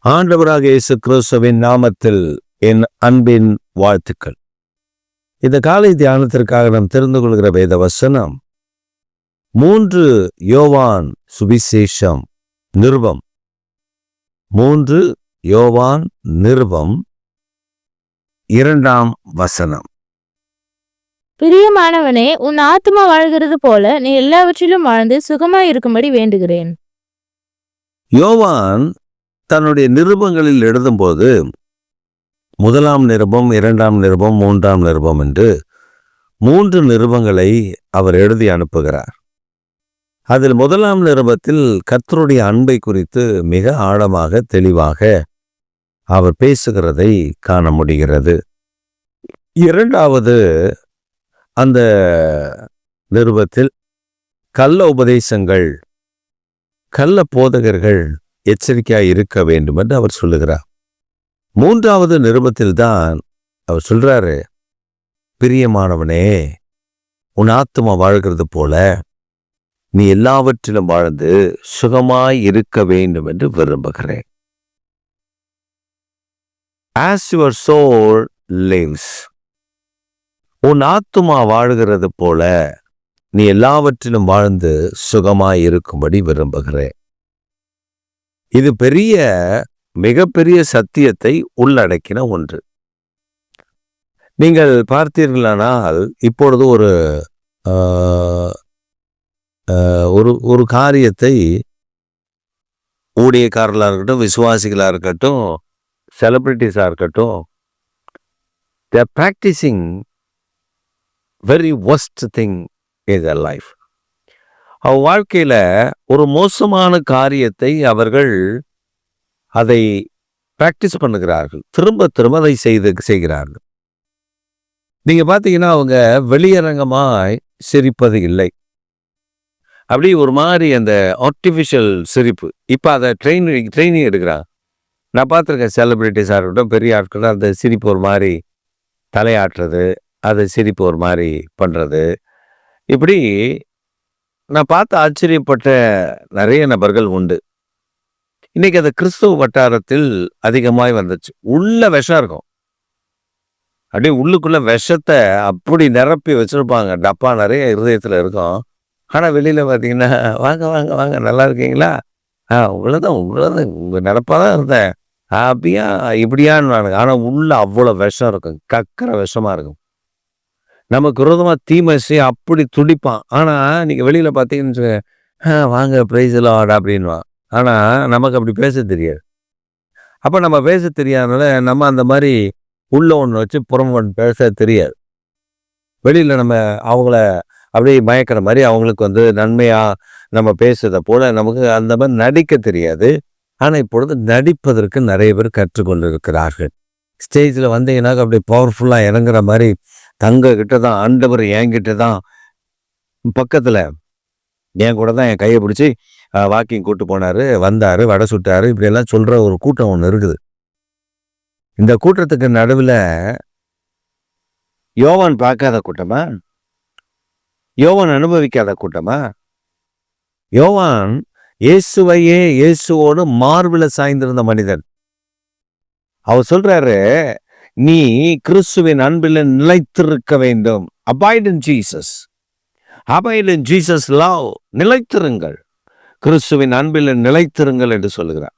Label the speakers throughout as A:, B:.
A: ஆண்டவராக இயேசு கிறிஸ்துவின் நாமத்தில் என் அன்பின் வாழ்த்துக்கள். இந்த காலை தியானத்திற்காக நாம் தெரிந்து கொள்கிற வேத வசனம் 3 யோவான் சுவிசேஷம் நிருபம் 3 யோவான் நிருபம் 2ஆம் வசனம்.
B: பிரியமானவனே, உன் ஆத்துமா வாழ்கிறது போல நீ எல்லாவற்றிலும் வாழ்ந்து சுகமாய் இருக்கும்படி வேண்டுகிறேன்.
A: யோவான் தன்னுடைய நிருபங்களில் எழுதும்போது 1ஆம் நிருபம், 2ஆம் நிருபம், 3ஆம் நிருபம் என்று 3 நிருபங்களை அவர் எழுதி அனுப்புகிறார். அதில் 1ஆம் நிருபத்தில் கர்த்தருடைய அன்பை குறித்து மிக ஆழமாக தெளிவாக அவர் பேசுகிறதை காண முடிகிறது. 2வது அந்த நிருபத்தில் கள்ள உபதேசங்கள், கள்ள போதகர்கள் எச்சரிக்கையாய் இருக்க வேண்டும் என்று அவர் சொல்லுகிறார். 3வது நிருபத்தில் தான் அவர் சொல்றாரு, பிரியமானவனே, உன் ஆத்துமா வாழ்கிறது போல நீ எல்லாவற்றிலும் வாழ்ந்து சுகமாய் இருக்க வேண்டும் என்று விரும்புகிறேன். As your soul lives, உன் ஆத்துமா வாழ்கிறது போல நீ எல்லாவற்றிலும் வாழ்ந்து சுகமாய் இருக்கும்படி விரும்புகிறேன். இது மிகப்பெரிய சத்தியத்தை உள்ளடக்கின ஒன்று. நீங்கள் பார்த்தீர்களானால் இப்பொழுது ஒரு காரியத்தை ஊழியக்காரர்களாக இருக்கட்டும், விசுவாசிகளாக இருக்கட்டும், செலிபிரிட்டிஸாக இருக்கட்டும், they are practicing very worst thing in their life. வாழ்க்கையில ஒரு மோசமான காரியத்தை அவர்கள் அதை பிராக்டிஸ் பண்ணுகிறார்கள், திரும்ப திரும்ப அதை செய்கிறார்கள். நீங்க பாத்தீங்கன்னா அவங்க வெளியரங்கமாய் சிரிப்பது இல்லை, அப்படி ஒரு மாதிரி அந்த ஆர்டிஃபிஷியல் சிரிப்பு. இப்ப அதை ட்ரைனிங் எடுக்கிறாங்க. நான் பார்த்துருக்கேன், செலிபிரிட்டிஸாக இருக்கட்டும், பெரிய ஆட்கள் அந்த சிரிப்பு ஒரு மாதிரி தலையாட்டுறது, அதை சிரிப்பு ஒரு மாதிரி பண்றது, இப்படி நான் பார்த்து ஆச்சரியப்பட்ட நிறைய நபர்கள் உண்டு. இன்னைக்கு அந்த கிறிஸ்துவ வட்டாரத்தில் அதிகமாய் வந்துச்சு. உள்ள விஷம் இருக்கும், அப்படியே உள்ளுக்குள்ள விஷத்தை அப்படி நிரப்பி வச்சிருப்பாங்க. டப்பா நிறைய இருதயத்துல இருக்கும். ஆனா வெளியில பார்த்தீங்கன்னா, வாங்க வாங்க வாங்க, நல்லா இருக்கீங்களா, உங்களதான் உங்க நிரப்பாதான் இருந்தேன், அப்படியா இப்படியான்னு. ஆனா உள்ள அவ்வளவு விஷம் இருக்கும், கக்கிற விஷமா இருக்கும். நமக்கு விரோதமா தீமை செய்ய அப்படி துடிப்பான். ஆனா நீங்க வெளியில பார்த்தீங்கன்னு, வாங்க பிரைஸ் லார்ட் அப்படின்வான். ஆனா நமக்கு அப்படி பேச தெரியாது. அப்ப நம்ம பேச தெரியாதனால நம்ம அந்த மாதிரி உள்ள ஒன்று வச்சு புறம் பேச தெரியாது. வெளியில நம்ம அவங்கள அப்படியே மயக்கிற மாதிரி அவங்களுக்கு நன்மையா நம்ம பேசுறத போல நமக்கு அந்த மாதிரி நடிக்க தெரியாது. ஆனா இப்பொழுது நடிப்பதற்கு நிறைய பேர் கற்றுக்கொண்டு இருக்கிறார்கள். ஸ்டேஜ்ல வந்தீங்கன்னா அப்படி பவர்ஃபுல்லா இறங்குற மாதிரி, தங்க கிட்ட தான் ஆண்டவர், என்கிட்ட தான் பக்கத்துல என் கூட தான் என் கையை பிடிச்சி வாக்கிங் கூட்டு போனாரு, வந்தாரு, வடை சுட்டாரு, இப்படி எல்லாம் சொல்ற ஒரு கூட்டம் ஒன்று இருக்குது. இந்த கூட்டத்துக்கு நடுவில் யோவான் பார்க்காத கூட்டமா? யோவான் அனுபவிக்காத கூட்டமா? யோவான் இயேசுவோடு மார்பில சாய்ந்திருந்த மனிதன். அவர் சொல்றாரு, நீ கிறிஸ்துவின் அன்பில் நிலைத்திருக்க வேண்டும். Abide in Jesus. Abide in Jesus love. நிலைத்திருங்கள், கிறிஸ்துவின் அன்பில் நிலைத்திருங்கள் என்று சொல்லுகிறார்.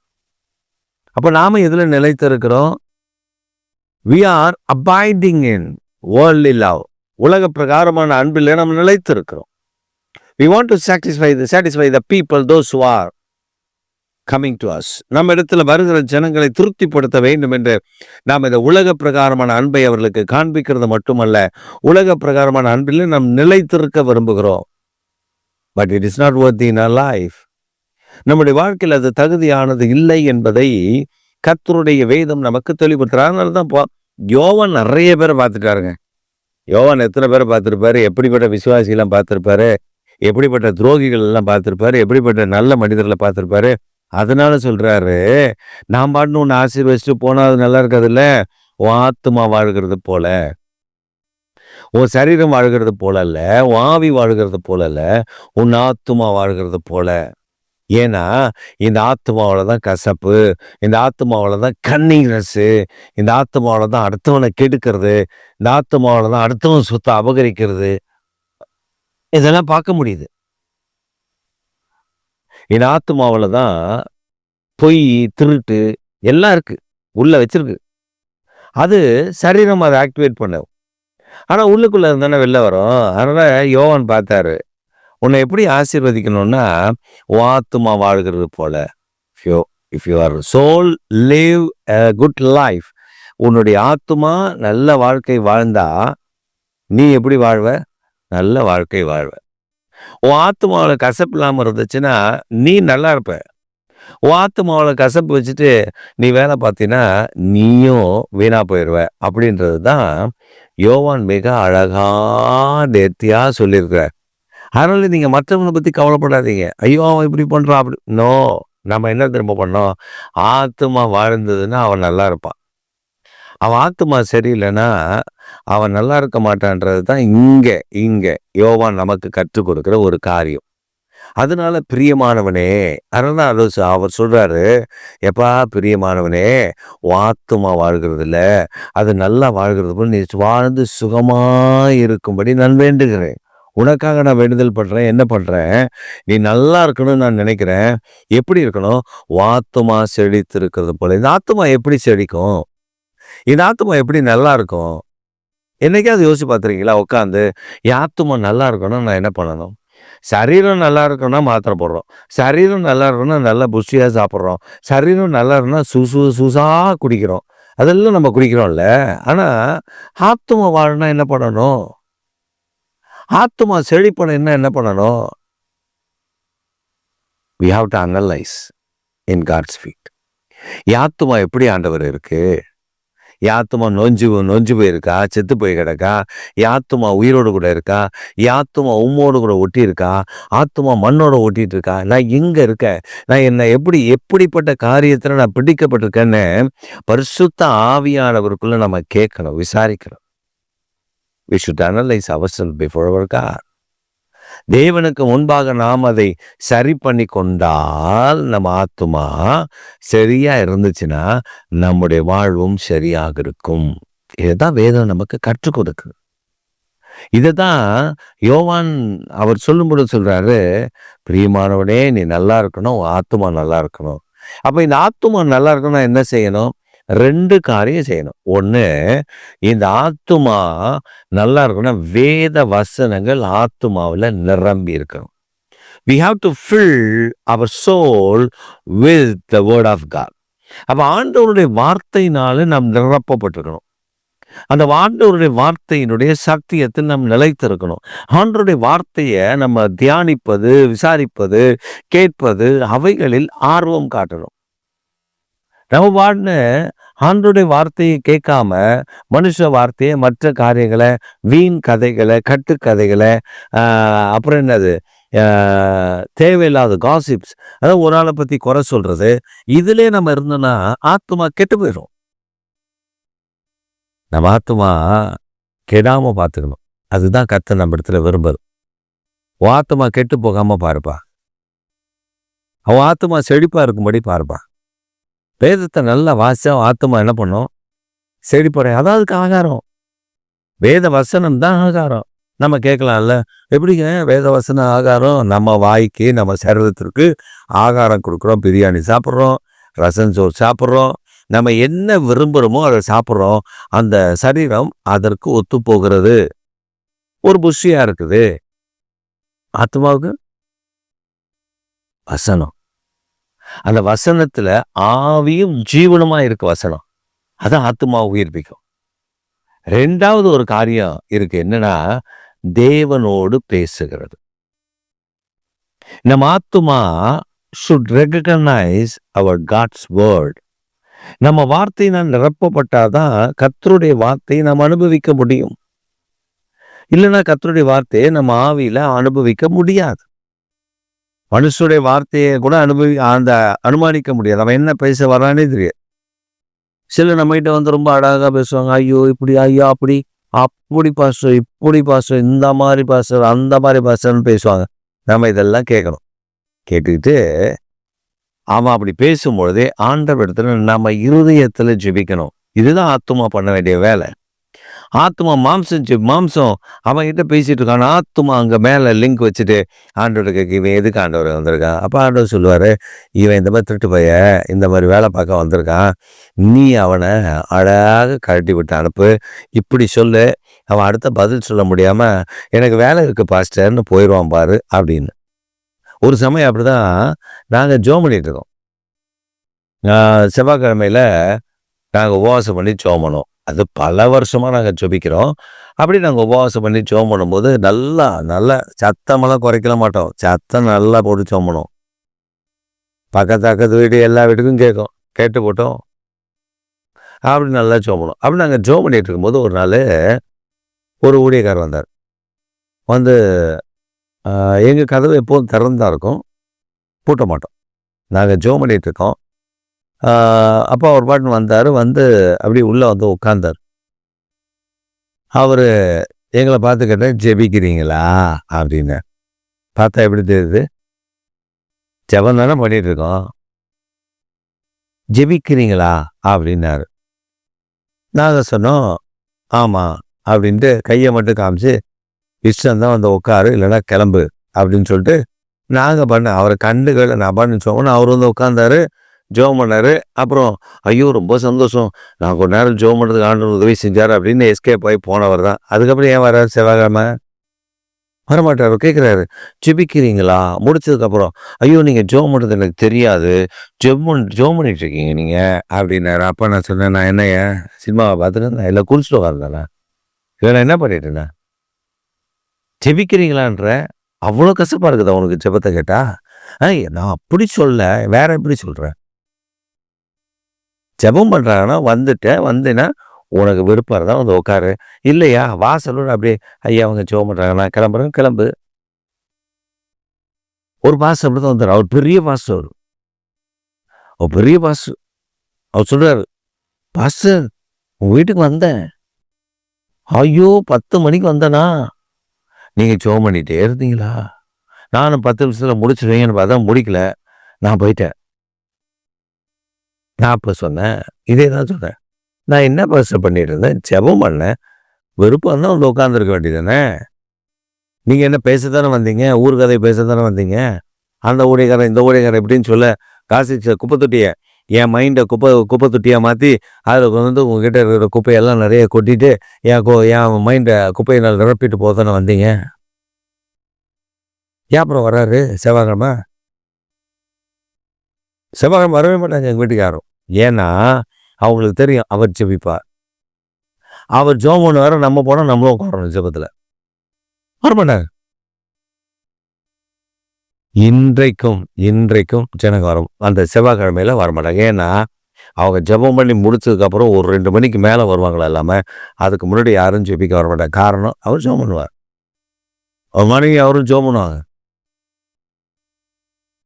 A: அப்ப நாம எதுல நிலைத்திருக்கிறோம்? We are abiding in worldly love. உலக பிரகாரமான அன்பில் நம்ம நிலைத்திருக்கிறோம். We want to satisfy the people, those who are coming to us. நம்ம இடத்துல வருகிற ஜனங்களை திருப்திப்படுத்த வேண்டும் என்று நாம் இந்த உலக பிரகாரமான அன்பை அவர்களுக்கு காண்பிக்கிறது மட்டுமல்ல, உலக பிரகாரமான அன்பில் நாம் நிலைத்திருக்க விரும்புகிறோம். But it is not worthy in our life. நம்முடைய வாழ்க்கையில் அது தகுதியானது இல்லை என்பதை கர்த்தருடைய வேதம் நமக்கு தெளிவுபடுத்துறார். அதனாலதான் யோவான் நிறைய பேரை பார்த்துட்டாருங்க. யோவான் எத்தனை பேரை பார்த்திருப்பாரு, எப்படிப்பட்ட விசுவாசிகள்லாம் பார்த்திருப்பாரு, எப்படிப்பட்ட துரோகிகள் எல்லாம் பார்த்திருப்பாரு, எப்படிப்பட்ட நல்ல மனிதர்களை பார்த்திருப்பாரு. அதனால சொல்றாரு, நான் பாட்டுன்னு ஒன்று ஆசீர்வதிச்சுட்டு போனா அது நல்லா இருக்காது இல்ல. உன் ஆத்துமா வாழ்கிறது போல, உன் சரீரம் வாழ்கிறது போல அல்ல, உன் ஆவி வாழ்கிறது போல அல்ல, உன் ஆத்துமா வாழ்கிறது போல. ஏன்னா இந்த ஆத்மாவில் தான் கசப்பு, இந்த ஆத்மாவில் தான் கன்னிங்னஸ்ஸு, இந்த ஆத்மாவில் தான் அடுத்தவனை கெடுக்கிறது, இந்த ஆத்மாவில் தான் அடுத்தவன் சொத்தை அபகரிக்கிறது, இதெல்லாம் பார்க்க முடியுது. இந்த ஆத்மாவில் தான் பொய், திருட்டு எல்லாம் இருக்கு, உள்ள வச்சிருக்கு. அது சரீரம் அதை ஆக்டிவேட் பண்ணும். ஆனால் உள்ளுக்குள்ளே இருந்தானே வெளில வரும். அதனால் யோவான் பார்த்தாரு, உன்னை எப்படி ஆசீர்வதிக்கணும்னா உன் ஆத்துமா வாழ்கிறது போல. If your soul live a good life, உன்னுடைய ஆத்துமா நல்ல வாழ்க்கை வாழ்ந்தா நீ எப்படி வாழ்வ? நல்ல வாழ்க்கை வாழ்வ. உன் ஆத்துமாவில் கசப்பு இல்லாமல் இருந்துச்சுன்னா நீ நல்லா இருப்ப. உன் ஆத்துமாவில் கசப்பு வச்சுட்டு நீ வேலை பார்த்தீன்னா நீயும் வீணா போயிடுவ. அப்படின்றது தான் யோவான் மிக அழகா நேர்த்தியா சொல்லியிருக்கிறார். அதனால நீங்க மற்றவங்களை பத்தி கவலைப்படாதீங்க. ஐயோ அவன் இப்படி பண்றான் அப்படி. நோ, நம்ம என்ன திரும்ப பண்ணோம்? ஆத்துமா வாழ்ந்ததுன்னா அவன் நல்லா இருப்பான். அவன் ஆத்துமா சரியில்லைன்னா அவன் நல்லா இருக்க மாட்டான்றது தான் இங்க யோவான் நமக்கு கற்றுக் கொடுக்கிற ஒரு காரியம். அதனால பிரியமானவனே, அதனால அவர் சொல்றாரு, எப்பா பிரியமானவனே, உன் ஆத்துமா வாழ்கிறது இல்ல, அது நல்லா வாழ்கிறது போல நீ வாழ்ந்து சுகமா இருக்கும்படி நான் வேண்டுகிறேன். உனக்காக நான் வேண்டுதல் பண்றேன். என்ன பண்றேன்? நீ நல்லா இருக்கணும்னு நான் நினைக்கிறேன். எப்படி இருக்கணும்? ஆத்துமா செழித்து இருக்கிறது போல. இந்த ஆத்துமா எப்படி செழிக்கும்? இந்த ஆத்துமா எப்படி நல்லா இருக்கும்? என்னைக்காவது யோசிச்சு பார்த்துருக்கீங்களா? உட்காந்து என் ஆத்துமா நல்லா இருக்கணும், நான் என்ன பண்ணணும்? சரீரம் நல்லா இருக்கணும்னா மாத்திரை போடுறோம். சரீரம் நல்லா இருக்கணும்னா நல்லா புஷ்டியாக சாப்பிட்றோம். சரீரம் நல்லா இருக்கணும்னா சூசா குடிக்கிறோம். அதெல்லாம் நம்ம குடிக்கிறோம்ல. ஆனால் ஆத்துமா வாழணும்னா என்ன பண்ணணும்? ஆத்துமா செழிப்படைன்னா என்ன பண்ணணும்? we have to analyze in God's feet. ஆத்துமா எப்படி ஆண்டவர் இருக்கு? ஆத்துமா நொஞ்சு போயிருக்கா? செத்து போய் கிடக்கா? ஆத்துமா உயிரோடு கூட இருக்கா? ஆத்துமா உம்மோடு கூட ஒட்டி இருக்கா? ஆத்துமா மண்ணோட ஒட்டிட்டு இருக்கா? நான் எங்க இருக்கேன்? நான் என்ன எப்படிப்பட்ட காரியத்தில் நான் பிடிக்கப்பட்டிருக்கேன்னு பரிசுத்த ஆவியானவருக்குள்ள நம்ம கேட்கணும், விசாரிக்கணும். We should analyze ourselves before our God. தேவனுக்கு முன்பாக நாம் அதை சரி பண்ணி கொண்டால் நம்ம ஆத்துமா சரியா இருந்துச்சுன்னா நம்முடைய வாழ்வும் சரியாக இருக்கும். இதுதான் வேதம் நமக்கு கற்றுக் கொடுக்கு. இதுதான் யோவான் அவர் சொல்லும்போது சொல்றாரு, பிரியமானவனே நீ நல்லா இருக்கணும், ஆத்துமா நல்லா இருக்கணும். அப்ப இந்த ஆத்துமா நல்லா இருக்கணும்னா என்ன செய்யணும்? 2 காரியம் செய்யணும். ஒன்று, இந்த ஆத்துமா நல்லா இருக்கணும்னா வேத வசனங்கள் ஆத்துமாவில் நிரம்பி இருக்கணும். we have to fill our soul with the word of God. அப்போ ஆண்டவருடைய வார்த்தையினால நாம் நிரப்பப்பட்டிருக்கணும். அந்த ஆண்டவருடைய வார்த்தையினுடைய சத்தியத்தில் நாம் நிலைத்திருக்கணும். ஆண்டவருடைய வார்த்தையை நம்ம தியானிப்பது, விசாரிப்பது, கேட்பது, அவைகளில் ஆர்வம் காட்டணும். நம்ம பாட்டுன்னு ஆண்டவருடைய வார்த்தையை கேட்காம மனுஷ வார்த்தையை, மற்ற காரியங்களை, வீண் கதைகளை, கட்டுக்கதைகளை, அப்புறம் என்னது தேவையில்லாத காசிப்ஸ், அதாவது ஒரு ஆளை பற்றி குறை சொல்றது, இதிலே நம்ம இருந்தோம்னா ஆத்துமா கெட்டு போயிடும். நம்ம ஆத்துமா கெடாம பார்த்துக்கணும். அதுதான் கர்த்தர் நம்ம இடத்துல விரும்புறது. உன் ஆத்துமா கெட்டு போகாம பாருப்பா. அவன் ஆத்துமா செழிப்பா இருக்கும்படி பாருப்பா. வேதத்தை நல்லா வாசிச்சா ஆத்துமா என்ன பண்ணும்? செழிப்படை. அதாவது ஆகாரம். வேத வசனம் தான் ஆகாரம். நம்ம கேட்கலாம்ல, எப்படிங்க வேத வசனம் ஆகாரம்? நம்ம வாய்க்கு, நம்ம சரீரத்திற்கு ஆகாரம் கொடுக்குறோம். பிரியாணி சாப்பிட்றோம், ரசம் சோறு சாப்பிட்றோம், நம்ம என்ன விரும்புகிறோமோ அதை சாப்பிட்றோம். அந்த சரீரம் அதற்கு ஒத்து போகிறது, ஒரு புஷ்டியா இருக்குது. ஆத்மாவுக்கு வசனம், அந்த வசனத்துல ஆவியும் ஜீவனுமா இருக்கு வசனம். அதான் ஆத்மாவை உயிர்ப்பிக்கும். 2வது ஒரு காரியம் இருக்கு, என்னன்னா தேவனோடு பேசுகிறது. நம்ம ஆத்துமா should recognize our God's word. நம்ம வார்த்தையினால் நிரப்பப்பட்டாதான் கர்த்தருடைய வார்த்தையை நாம் அனுபவிக்க முடியும். இல்லைன்னா கர்த்தருடைய வார்த்தையை நம்ம ஆவியில அனுபவிக்க முடியாது. மனுஷனுடைய வார்த்தையை கூட அனுமானிக்க முடியாது. அவன் என்ன பேச வரானே தெரியாது. சில நம்மகிட்ட வந்து ரொம்ப அழகா பேசுவாங்க. ஐயோ இப்படி, ஐயோ அப்படி பாஸ்டர், இப்படி பாஸ்டர், இந்த மாதிரி பாஸ்டர், அந்த மாதிரி பாஸ்டர்னு பேசுவாங்க. நம்ம இதெல்லாம் கேட்கணும். கேட்டுக்கிட்டு அவன் அப்படி பேசும்பொழுதே ஆண்டவரிடத்துல நம்ம இருதயத்துல ஜெபிக்கணும். இதுதான் ஆத்துமா பண்ண வேண்டிய வேலை. ஆத்துமா மாம்சம் அவன் கிட்ட பேசிட்டு இருக்கான். ஆத்துமா அங்க மேல லிங்க் வச்சுட்டு ஆண்டவருக்கு இவன் எதுக்கு ஆண்டவர் வந்திருக்கான்? அப்ப ஆண்டவர் சொல்லுவாரு, இவன் இந்த மாதிரி திருட்டு பைய இந்த மாதிரி வேலை பார்க்க வந்திருக்கான். நீ அவனை அழகாக கழட்டி விட்டு அனுப்பு. இப்படி சொல்லு. அவன் அடுத்த பதில் சொல்ல முடியாம எனக்கு வேலை இருக்கு பாஸ்டர்னு போயிடுவான் பாரு அப்படின்னு. ஒரு சமயம் அப்படிதான் நாங்க ஜெபம் பண்ணிட்டு இருக்கோம். செவ்வாய்க்கிழமையில நாங்கள் உபவாசம் பண்ணி ஜெபம் பண்ணோம். அது பல வருஷமாக நாங்கள் ஜெபிக்கிறோம். அப்படி நாங்கள் உபவாசம் பண்ணி ஜெபம் பண்ணும்போது நல்லா சத்தமெல்லாம் குறைக்கல மாட்டோம். சத்தம் நல்லா போட்டு ஜெபம் பண்ணுவோம். பக்கத்து வீடு எல்லா வீட்டுக்கும் கேட்கும். கேட்டு போட்டோம். அப்படி நல்லா ஜெபம் பண்ணுவோம். அப்படி நாங்கள் ஜெபம் பண்ணிட்டு இருக்கும்போது ஒரு நாள் ஒரு ஊழியக்காரர் வந்தார். வந்து எங்கள் கதவு எப்போதும் திறந்துதான் இருக்கும், பூட்ட மாட்டோம். நாங்கள் ஜெபம் பண்ணிட்டு இருக்கோம். அப்போ அவர் பாட்டுன்னு வந்தார். வந்து அப்படியே உள்ளே வந்து உட்கார்ந்தார். அவர் எங்களை பார்த்து கேட்டார், ஜெபிக்கிறீங்களா அப்படின்னு. பார்த்தா எப்படி தெரியுது? ஜெபம் தானே பண்ணிட்டு இருக்கோம். ஜெபிக்கிறீங்களா அப்படின்னாரு. நாங்கள் சொன்னோம், ஆமாம் அப்படின்ட்டு கையை மட்டும் காமிச்சு, இஷ்டம் தான் வந்து உட்காரு இல்லைன்னா கிளம்பு அப்படின்னு சொல்லிட்டு நாங்கள் அவரை கண்டுகளை நான் பண்ணு சொன்னோம். அவர் வந்து உட்காந்தாரு, ஜெபம் பண்ணாரு. அப்புறம் ஐயோ ரொம்ப சந்தோஷம், நான் கொஞ்ச நேரம் ஜெபம் பண்ணுறதுக்கு ஆண்டவர் உதவி செஞ்சார் அப்படின்னு எஸ்கேப் ஆகி போனவர் தான். அதுக்கப்புறம் ஏன் வர்றாரு செவ்வாய்க்கிழமை? வரமாட்டார். கேட்குறாரு, ஜெபிக்கிறீங்களா? முடிச்சதுக்கப்புறம் ஐயோ நீங்கள் ஜெபம் பண்ணுறது எனக்கு தெரியாது, ஜெபம் பண்ணிட்டு இருக்கீங்க நீங்கள் அப்படின்னாரு. அப்போ நான் சொன்னேன், நான் என்னைய சினிமாவை பார்த்துட்டு இருந்தேன், இல்லை குளிச்சுட்டு உட்காந்துதானே, இதை நான் என்ன பண்ணிட்டு இருந்தேன்? ஜெபிக்கிறீங்களான்ற அவ்வளோ கஷ்டமாக இருக்குதா உனக்கு ஜெபத்தை கேட்டா? நான் அப்படி சொல்ல, வேற எப்படி சொல்கிறேன்? ஜெபம் பண்ணுறாங்கன்னா வந்தேன்னா உனக்கு விருப்பம் இருந்தால் வந்து உட்காரு, இல்லையா வாசலோட அப்படியே ஐயா அவங்க ஜெபம் பண்ணுறாங்கன்னா கிளம்புறேன் கிளம்பு. ஒரு பாஸ்டர் அப்படி தான் வந்தார். அவர் பெரிய பாஸ்டர். அவர் சொல்றாரு, பாஸ்டர் உங்கள் வீட்டுக்கு வந்தேன். ஐயோ 10 மணிக்கு வந்தேனா? நீங்கள் ஜெபம் பண்ணிகிட்டே இருந்தீங்களா? நானும் 10 நிமிஷத்தில் முடிச்சிடுவீங்கன்னு பார்த்தா முடிக்கல, நான் போயிட்டேன். நான் அப்போ சொன்னேன், இதே தான் சொன்னேன், நான் என்ன பாஸ்டர் பண்ணிட்டு இருந்தேன்? ஜெபம் பண்ணேன். விருப்பம் தான் வந்து உட்காந்துருக்க வேண்டியதானே. நீங்கள் என்ன பேசத்தானே வந்தீங்க? ஊர் கதை பேசத்தானே வந்தீங்க? அந்த ஊழியக்காரன் இந்த ஊழியக்காரன் எப்படின்னு சொல்ல காசு குப்பை தொட்டியை என் மைண்டை குப்பை தொட்டியாக மாற்றி அதில் வந்து உங்ககிட்ட இருக்கிற குப்பையெல்லாம் நிறைய கொட்டிட்டு என் மைண்டை குப்பையை நான் நிரப்பிட்டு போதானே வந்தீங்க. ஏன் அப்புறம் வர்றாரு செவ்வாய்க்கிழமை வரவே மாட்டாங்க எங்கள் வீட்டுக்கு யாரும். ஏன்னா அவங்களுக்கு தெரியும் அவர் ஜெபிப்பார். அவர் ஜெபம் பண்ணுவார், நம்ம போனால் நம்மளும் உட்காரணும் ஜெபத்தில். வரமாட்டாங்க. இன்றைக்கும் ஜனங்க வரும் அந்த செவ்வாய்க்கிழமையில வரமாட்டாங்க. ஏன்னா அவங்க ஜெபம் பண்ணி முடிச்சதுக்கப்புறம் ஒரு 2 மணிக்கு மேலே வருவாங்களா இல்லாமல் அதுக்கு முன்னாடி யாரும் ஜெபிக்க வரமாட்டாங்க. காரணம் அவர் ஜெபம் பண்ணுவார். ஒரு மணிக்கு அவரும் ஜெபம் பண்ணுவாங்க.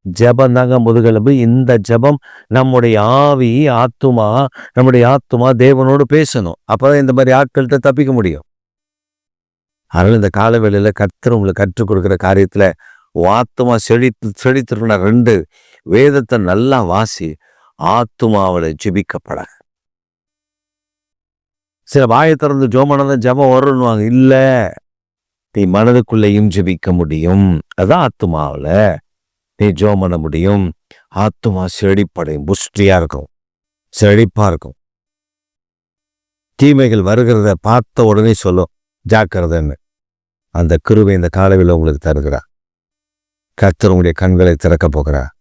A: ஜெபம் தாங்க முதுகெலும்பு. இந்த ஜெபம் நம்முடைய ஆத்துமா தேவனோடு பேசணும். அப்பதான் இந்த மாதிரி ஆட்கள்கிட்ட தப்பிக்க முடியும். அதனால இந்த காலவேளையில கர்த்தர் உங்களுக்கு கற்றுக் கொடுக்குற காரியத்துல ஆத்துமா செழித்திருக்கிற 2 வேதத்தை நல்லா வாசி. ஆத்துமாவில் ஜெபிக்கப்பட. சில வாயை திறந்து ஜெபம் ஜெபம் வரும்னுவாங்க. இல்ல, நீ மனதுக்குள்ளேயும் ஜெபிக்க முடியும். அதான் ஆத்துமாவில் நீ ஜெபம் பண்ண முடியும். ஆத்துமா செழிப்படையும், புஷ்டியா இருக்கும், செழிப்பா இருக்கும். தீமைகள் வருகிறத பார்த்த உடனே சொல்லும் ஜாக்கிரதைன்னு. அந்த கிருபை இந்த காலவில் உங்களுக்கு தருகிறார். கர்த்தர் உங்களுடைய கண்களை திறக்க போகிறார்.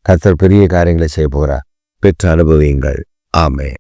A: கர்த்தர் பெரிய காரியங்களை செய்ய போகிறார். பெற்று அனுபவியுங்கள். ஆமென்.